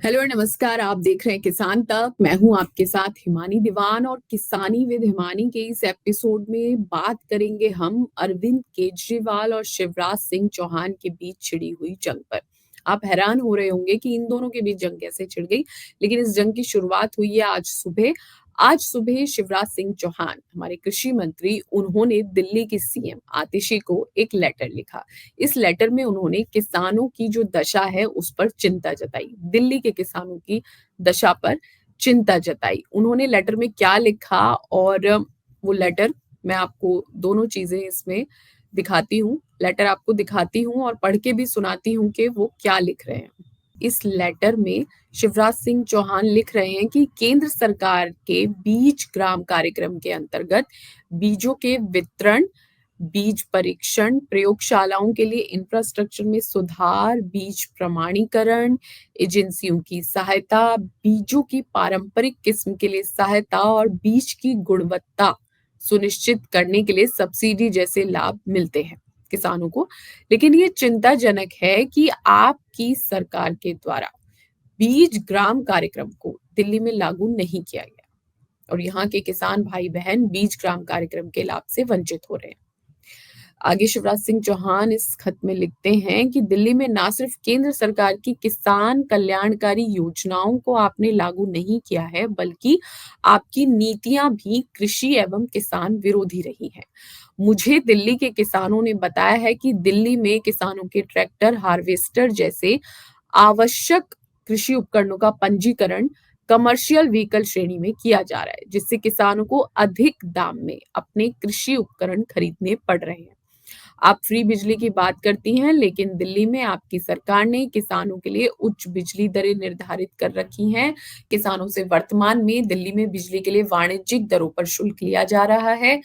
Hello नमस्कार। आप देख रहे हैं किसान तक। मैं हूं आपके साथ हिमानी दीवान और किसानी विद हिमानी के इस एपिसोड में बात करेंगे हम अरविंद केजरीवाल और शिवराज सिंह चौहान के बीच छिड़ी हुई जंग पर। आप हैरान हो रहे होंगे कि इन दोनों के बीच जंग कैसे छिड़ गई, लेकिन इस जंग की शुरुआत हुई है आज सुबह शिवराज सिंह चौहान हमारे कृषि मंत्री, उन्होंने दिल्ली की सीएम आतिशी को एक लेटर लिखा। इस लेटर में उन्होंने किसानों की जो दशा है उस पर चिंता जताई, दिल्ली के किसानों की दशा पर चिंता जताई। उन्होंने लेटर में क्या लिखा और वो लेटर मैं आपको दोनों चीजें इसमें दिखाती हूँ। लेटर आपको दिखाती हूँ और पढ़ के भी सुनाती हूँ कि वो क्या लिख रहे हैं। इस लेटर में शिवराज सिंह चौहान लिख रहे हैं कि केंद्र सरकार के बीज ग्राम कार्यक्रम के अंतर्गत बीजों के वितरण, बीज परीक्षण, प्रयोगशालाओं के लिए इंफ्रास्ट्रक्चर में सुधार, बीज प्रमाणीकरण, एजेंसियों की सहायता, बीजों की पारंपरिक किस्म के लिए सहायता और बीज की गुणवत्ता सुनिश्चित करने के लिए सब्सिडी जैसे लाभ मिलते हैं किसानों को। लेकिन ये चिंताजनक है कि आपकी सरकार के द्वारा बीज ग्राम कार्यक्रम को दिल्ली में लागू नहीं किया गया और यहाँ के किसान भाई बहन बीज ग्राम कार्यक्रम के लाभ से वंचित हो रहे हैं। आगे शिवराज सिंह चौहान इस खत में लिखते हैं कि दिल्ली में ना सिर्फ केंद्र सरकार की किसान कल्याणकारी योजनाओं को आपने लागू नहीं किया है, बल्कि आपकी नीतियां भी कृषि एवं किसान विरोधी रही हैं। मुझे दिल्ली के किसानों ने बताया है कि दिल्ली में किसानों के ट्रैक्टर, हार्वेस्टर जैसे आवश्यक कृषि उपकरणों का पंजीकरण कमर्शियल व्हीकल श्रेणी में किया जा रहा है, जिससे किसानों को अधिक दाम में अपने कृषि उपकरण खरीदने पड़ रहे हैं। आप फ्री बिजली की बात करती हैं, लेकिन दिल्ली में आपकी सरकार ने किसानों के लिए उच्च बिजली दरें निर्धारित कर रखी हैं। किसानों से वर्तमान में दिल्ली में बिजली के लिए वाणिज्यिक दरों पर शुल्क लिया जा रहा है।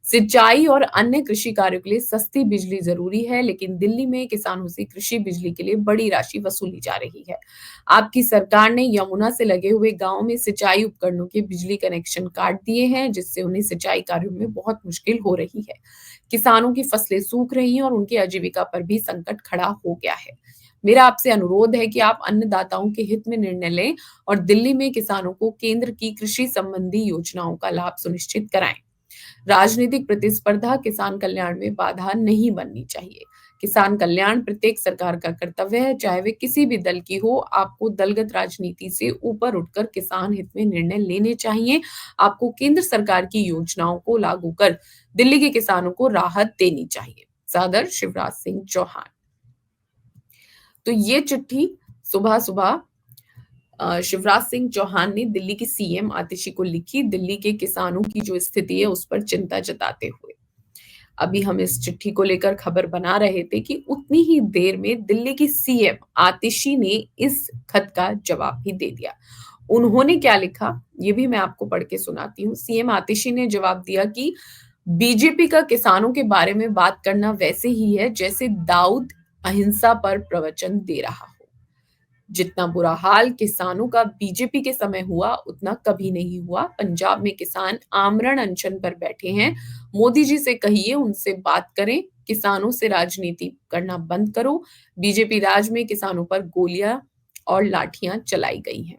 सिंचाई और अन्य कृषि कार्यों के लिए सस्ती बिजली जरूरी है, लेकिन दिल्ली में किसानों से कृषि बिजली के लिए बड़ी राशि वसूली जा रही है। आपकी सरकार ने यमुना से लगे हुए गांव में सिंचाई उपकरणों के बिजली कनेक्शन काट दिए हैं, जिससे उन्हें सिंचाई कार्यों में बहुत मुश्किल हो रही है। किसानों की फसलें सूख रही हैं और उनकी आजीविका पर भी संकट खड़ा हो गया है। मेरा आपसे अनुरोध है कि आप अन्नदाताओं के हित में निर्णय लें और दिल्ली में किसानों को केंद्र की कृषि संबंधी योजनाओं का लाभ सुनिश्चित कराएं। राजनीतिक प्रतिस्पर्धा किसान कल्याण में बाधा नहीं बननी चाहिए। किसान कल्याण प्रत्येक सरकार का कर्तव्य है, चाहे वे किसी भी दल की हो। आपको दलगत राजनीति से ऊपर उठकर किसान हित में निर्णय लेने चाहिए। आपको केंद्र सरकार की योजनाओं को लागू कर दिल्ली के किसानों को राहत देनी चाहिए। सादर शिवराज सिंह चौहान। तो ये चिट्ठी सुबह सुबह शिवराज सिंह चौहान ने दिल्ली की सीएम आतिशी को लिखी, दिल्ली के किसानों की जो स्थिति है उस पर चिंता जताते हुए। अभी हम इस चिट्ठी को लेकर खबर बना रहे थे कि उतनी ही देर में दिल्ली की सीएम आतिशी ने इस खत का जवाब भी दे दिया। उन्होंने क्या लिखा ये भी मैं आपको पढ़ के सुनाती हूँ। सीएम आतिशी ने जवाब दिया कि बीजेपी का किसानों के बारे में बात करना वैसे ही है जैसे दाऊद अहिंसा पर प्रवचन दे रहा हो। जितना बुरा हाल किसानों का बीजेपी के समय हुआ उतना कभी नहीं हुआ। पंजाब में किसान आमरण अनशन पर बैठे हैं। मोदी जी से कहिए उनसे बात करें, किसानों से राजनीति करना बंद करो। बीजेपी राज में किसानों पर गोलियां और लाठियां चलाई गई हैं।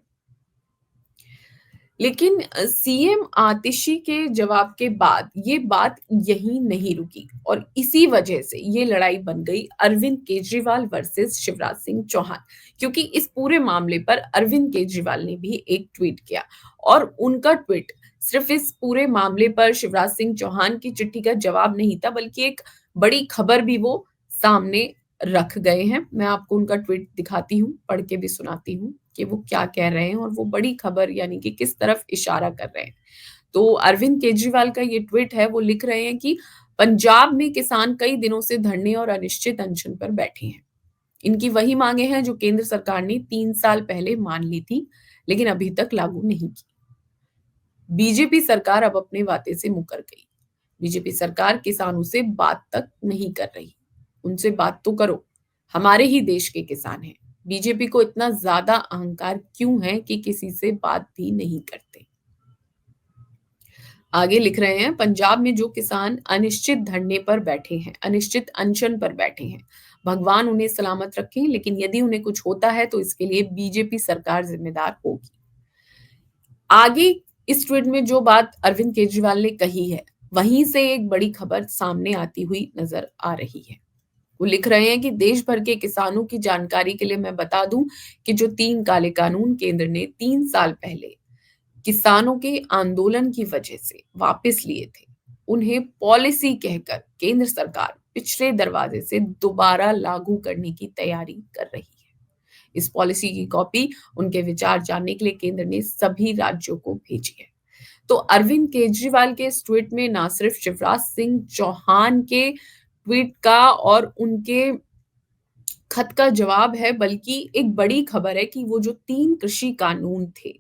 लेकिन सीएम आतिशी के जवाब के बाद ये बात यहीं नहीं रुकी और इसी वजह से ये लड़ाई बन गई अरविंद केजरीवाल वर्सेस शिवराज सिंह चौहान, क्योंकि इस पूरे मामले पर अरविंद केजरीवाल ने भी एक ट्वीट किया और उनका ट्वीट सिर्फ इस पूरे मामले पर शिवराज सिंह चौहान की चिट्ठी का जवाब नहीं था, बल्कि एक बड़ी खबर भी वो सामने रख गए हैं। मैं आपको उनका ट्वीट दिखाती हूँ, पढ़ के भी सुनाती हूँ कि वो क्या कह रहे हैं और वो बड़ी खबर यानी कि किस तरफ इशारा कर रहे हैं। तो अरविंद केजरीवाल का ये ट्वीट है, वो लिख रहे हैं कि पंजाब में किसान कई दिनों से धरने और अनिश्चित अनशन पर बैठे हैं। इनकी वही मांगे हैं जो केंद्र सरकार ने 3 साल पहले मान ली थी, लेकिन अभी तक लागू नहीं की। बीजेपी सरकार अब अपने वादे से मुकर गई। बीजेपी सरकार किसानों से बात तक नहीं कर रही। उनसे बात तो करो, हमारे ही देश के किसान हैं। बीजेपी को इतना ज्यादा अहंकार क्यों है कि किसी से बात भी नहीं करते। आगे लिख रहे हैं, पंजाब में जो किसान अनिश्चित धरने पर बैठे हैं, अनिश्चित अनशन पर बैठे हैं, भगवान उन्हें सलामत रखें, लेकिन यदि उन्हें कुछ होता है तो इसके लिए बीजेपी सरकार जिम्मेदार होगी। आगे इस ट्वीट में जो बात अरविंद केजरीवाल ने कही है, वहीं से एक बड़ी खबर सामने आती हुई नजर आ रही है। वो लिख रहे हैं कि देश भर के किसानों की जानकारी के लिए मैं बता दूं कि जो 3 काले कानून केंद्र ने 3 साल पहले किसानों के आंदोलन की वजह से वापस लिए थे, उन्हें पॉलिसी कहकर केंद्र सरकार पिछले दरवाजे से दोबारा लागू करने की तैयारी कर रही है। इस पॉलिसी की कॉपी उनके विचार जानने के लिए केंद्र ने सभी राज्यों को भेजी है। तो अरविंद केजरीवाल के इस ट्वीट में ना सिर्फ शिवराज सिंह चौहान के ट्वीट का और उनके खत का जवाब है, बल्कि एक बड़ी खबर है कि वो जो 3 कृषि कानून थे,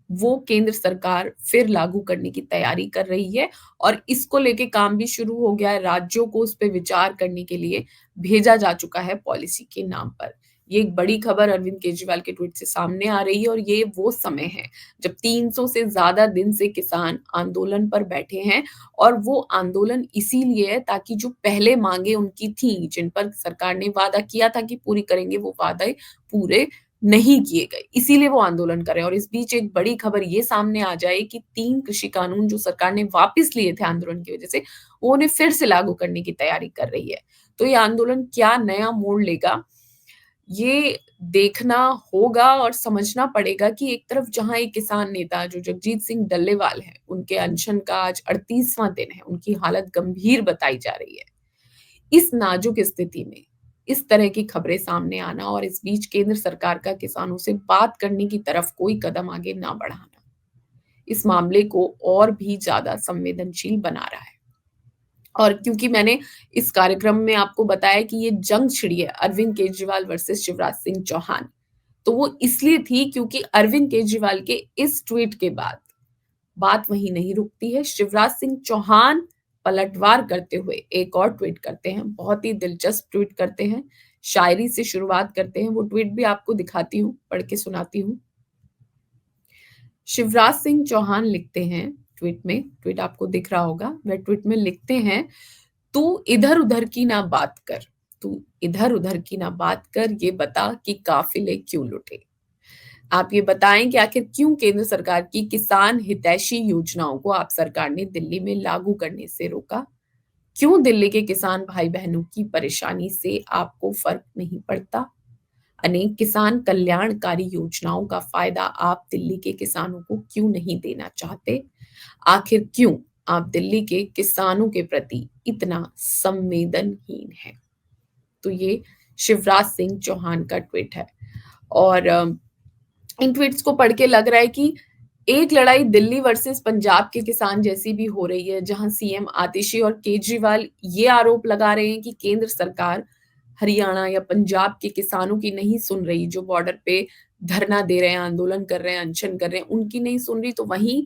वो केंद्र सरकार फिर लागू करने की तैयारी कर रही है और इसको लेके काम भी शुरू हो गया है। राज्यों को उस पे विचार करने के लिए भेजा जा चुका है पॉलिसी के नाम पर। ये एक बड़ी खबर अरविंद केजरीवाल के ट्वीट से सामने आ रही है और ये वो समय है जब 300 से ज्यादा दिन से किसान आंदोलन पर बैठे हैं और वो आंदोलन इसीलिए है ताकि जो पहले मांगे उनकी थी, जिन पर सरकार ने वादा किया था कि पूरी करेंगे, वो वादे पूरे नहीं किए गए, इसीलिए वो आंदोलन कर रहे हैं। और इस बीच एक बड़ी खबर ये सामने आ जाए कि 3 कृषि कानून जो सरकार ने वापस लिए थे आंदोलन की वजह से, वो उन्हें फिर से लागू करने की तैयारी कर रही है। तो ये आंदोलन क्या नया मोड़ लेगा, ये देखना होगा और समझना पड़ेगा कि एक तरफ जहां एक किसान नेता जो जगजीत सिंह डल्लेवाल है, उनके अनशन का आज 38वां दिन है, उनकी हालत गंभीर बताई जा रही है। इस नाजुक स्थिति में इस तरह की खबरें सामने आना और इस बीच केंद्र सरकार का किसानों से बात करने की तरफ कोई कदम आगे ना बढ़ाना, इस मामले को और भी ज्यादा संवेदनशील बना रहा है। और क्योंकि मैंने इस कार्यक्रम में आपको बताया कि ये जंग छिड़ी है अरविंद केजरीवाल वर्सेस शिवराज सिंह चौहान, तो वो इसलिए थी क्योंकि अरविंद केजरीवाल के इस ट्वीट के बाद बात वहीं नहीं रुकती है। शिवराज सिंह चौहान पलटवार करते हुए एक और ट्वीट करते हैं, बहुत ही दिलचस्प ट्वीट करते हैं, शायरी से शुरुआत करते हैं। वो ट्वीट भी आपको दिखाती हूँ, पढ़ के सुनाती हूँ। शिवराज सिंह चौहान लिखते हैं ट्वीट में, ट्वीट आपको दिख रहा होगा, वह ट्वीट में लिखते हैं, तू इधर उधर की ना बात कर, तू इधर उधर की ना बात कर, ये बता कि काफिले क्यों लुटे। आप ये बताएं कि आखिर क्यों केंद्र सरकार की किसान हितैषी योजनाओं को आप सरकार ने दिल्ली में लागू करने से रोका? क्यों दिल्ली के किसान भाई बहनों की परेशानी से आपको फर्क नहीं पड़ता? अनेक किसान कल्याणकारी योजनाओं का फायदा आप दिल्ली के किसानों को क्यों नहीं देना चाहते? आखिर क्यों आप दिल्ली के किसानों के प्रति इतना संवेदनहीन हैं? तो ये शिवराज सिंह चौहान का ट्वीट है और इन ट्वीट्स को पढ़ के लग रहा है कि एक लड़ाई दिल्ली वर्सेस पंजाब के किसान जैसी भी हो रही है, जहां सीएम आतिशी और केजरीवाल ये आरोप लगा रहे हैं कि केंद्र सरकार हरियाणा या पंजाब के किसानों की नहीं सुन रही, जो बॉर्डर पे धरना दे रहे हैं, आंदोलन कर रहे हैं, अनशन कर रहे हैं, उनकी नहीं सुन रही। तो वहीं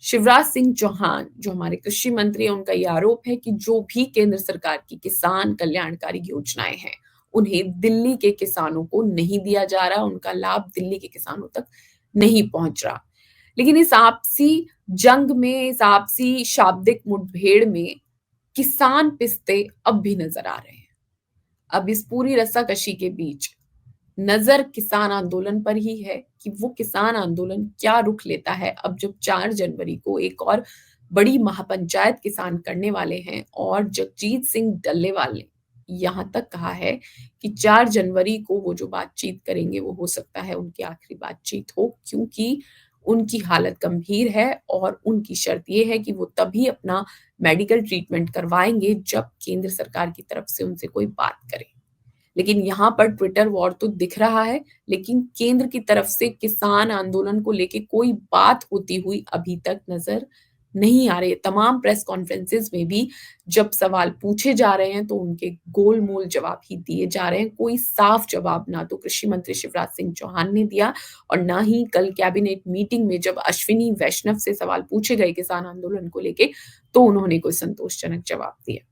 शिवराज सिंह चौहान जो हमारे कृषि मंत्री हैं, उनका ये आरोप है कि जो भी केंद्र सरकार की किसान कल्याणकारी योजनाएं हैं, उन्हें दिल्ली के किसानों को नहीं दिया जा रहा, उनका लाभ दिल्ली के किसानों तक नहीं पहुंच रहा। लेकिन इस आपसी जंग में, इस आपसी शाब्दिक मुठभेड़ में किसान पिसते अब भी नजर आ रहे हैं। अब इस पूरी रस्साकशी के बीच नजर किसान आंदोलन पर ही है कि वो किसान आंदोलन क्या रुख लेता है अब जब 4 जनवरी को एक और बड़ी महापंचायत किसान करने वाले हैं और जगजीत सिंह डल्लेवाल ने यहां तक कहा है कि 4 जनवरी को वो जो बातचीत करेंगे वो हो सकता है उनकी आखिरी बातचीत हो, क्योंकि उनकी हालत गंभीर है और उनकी शर्त ये है कि वो तभी अपना मेडिकल ट्रीटमेंट करवाएंगे जब केंद्र सरकार की तरफ से उनसे कोई बात करे। लेकिन यहाँ पर ट्विटर वॉर तो दिख रहा है, लेकिन केंद्र की तरफ से किसान आंदोलन को लेके कोई बात होती हुई अभी तक नजर नहीं आ रही है। तमाम प्रेस कॉन्फ्रेंसेस में भी जब सवाल पूछे जा रहे हैं तो उनके गोलमोल जवाब ही दिए जा रहे हैं। कोई साफ जवाब ना तो कृषि मंत्री शिवराज सिंह चौहान ने दिया और ना ही कल कैबिनेट मीटिंग में जब अश्विनी वैष्णव से सवाल पूछे गए किसान आंदोलन को लेके, तो उन्होंने कोई संतोषजनक जवाब दिया।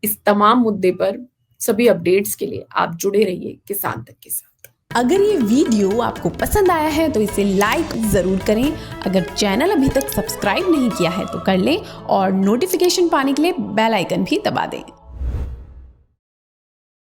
इस तमाम मुद्दे पर सभी अपडेट्स के लिए आप जुड़े रहिए किसान तक के साथ। अगर ये वीडियो आपको पसंद आया है तो इसे लाइक जरूर करें। अगर चैनल अभी तक सब्सक्राइब नहीं किया है तो कर लें और नोटिफिकेशन पाने के लिए बेल आइकन भी दबा दें।